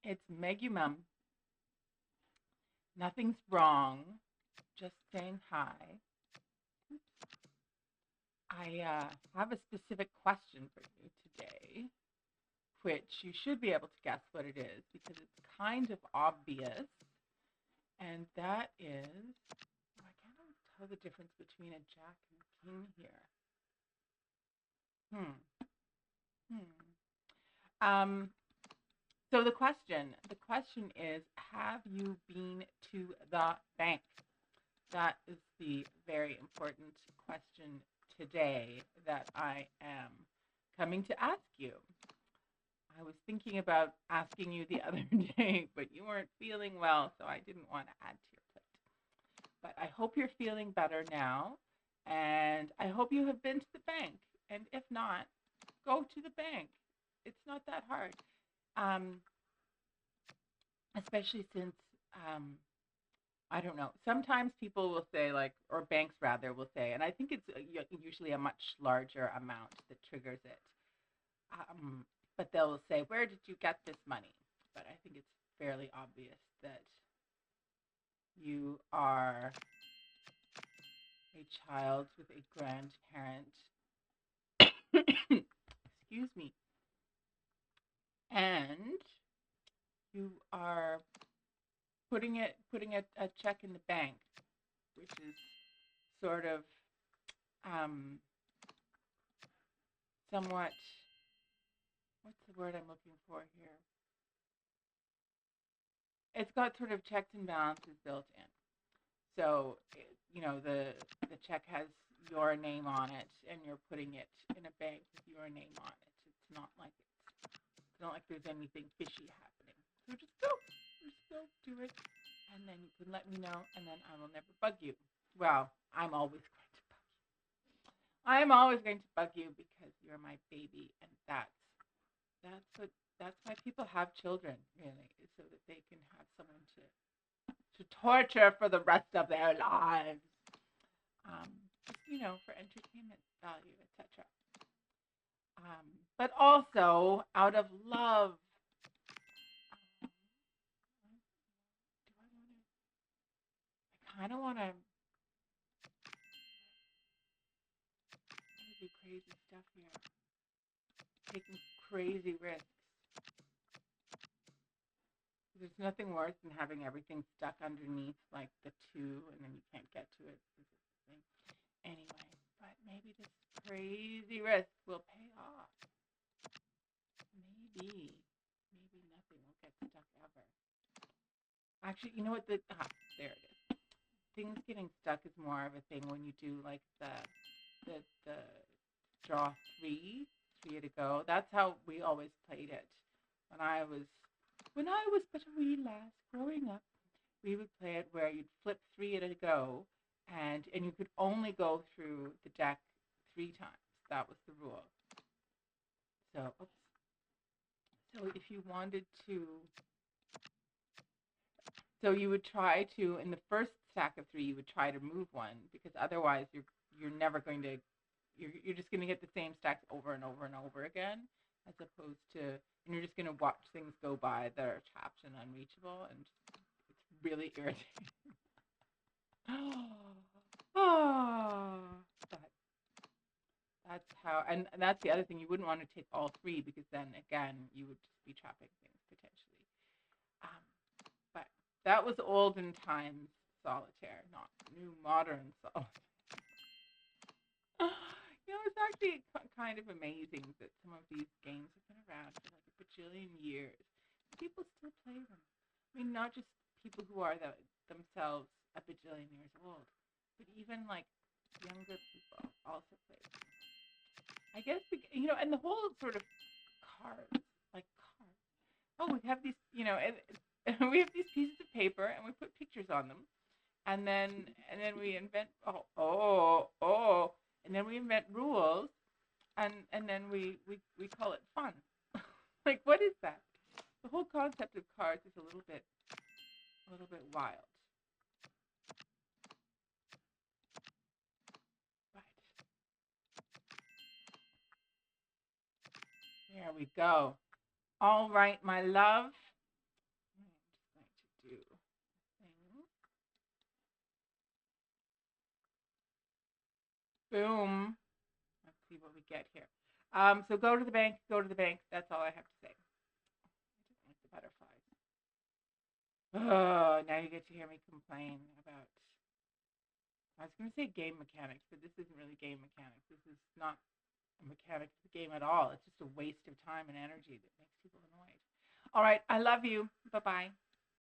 It's Megumum. Nothing's wrong. Just saying hi. I have a specific question for you today, which you should be able to guess what it is because it's kind of obvious. And that is, oh, I can't always tell the difference between a jack and a king here. Hmm. Hmm. So the question is, have you been to the bank? That is the very important question today that I am coming to ask you. I was thinking about asking you the other day, but you weren't feeling well, so I didn't want to add to your plate. But I hope you're feeling better now, and I hope you have been to the bank. And if not, go to the bank. It's not that hard, um, especially since um, I don't know. Sometimes people will say, like, or banks rather will say, and I think it's usually a much larger amount that triggers it. Um, but they'll say, "Where did you get this money?" But I think it's fairly obvious that you are a child with a grandparent. Excuse me. And you are putting a check in the bank, which is sort of um, somewhat, what's the word I'm looking for here? It's got sort of checks and balances built in. So, the check has your name on it, and you're putting it in a bank with your name on it. It's not like there's anything fishy happening. So just go do it, and then you can let me know, and then I will never bug you. Well, I'm always going to bug you. I'm always going to bug you because you're my baby, and that's why people have children, really, is so that they can have someone to torture for the rest of their lives. Um, for entertainment value, etc. But also out of love. Do I kind of want to do crazy stuff here, taking crazy risks. There's nothing worse than having everything stuck underneath like the two, and then you can't get to it. Anyway, but maybe this crazy risk will pay off. Maybe nothing will get stuck ever. Actually, you know what? There it is. Things getting stuck is more of a thing when you do like the draw three to go. That's how we always played it when I was when I was but a wee lass growing up. We would play it where you'd flip three at a go, and you could only go through the deck three times. That was the rule. So, oops. So if you wanted to, so you would try to in the first stack of three, you would try to move one because otherwise you're never going to you're just going to get the same stacks over and over and over again, as opposed to, and you're just going to watch things go by that are trapped and unreachable, and it's really irritating. Oh, but that's how, and that's the other thing. You wouldn't want to take all three because then again you would just be trapping things potentially. Um, but that was olden times solitaire, not new modern solitaire. It's actually kind of amazing that some of these games have been around for like a bajillion years. People still play them. I mean, not just people who are themselves a bajillion years old, but even like younger people also play them. I guess, and the whole sort of cards, like cards. Oh, we have these, and we have these pieces of paper, and we put pictures on them, and then we invent, and then we invent rules, and then we call it fun. Like, what is that? The whole concept of cards is a little bit wild. But there we go. All right, my love. Boom. Let's see what we get here. So go to the bank, go to the bank. That's all I have to say. I don't like the butterflies. Oh, now you get to hear me complain about. I was going to say game mechanics, but this isn't really game mechanics. This is not a mechanics game at all. It's just a waste of time and energy that makes people annoyed. All right. I love you. Bye bye.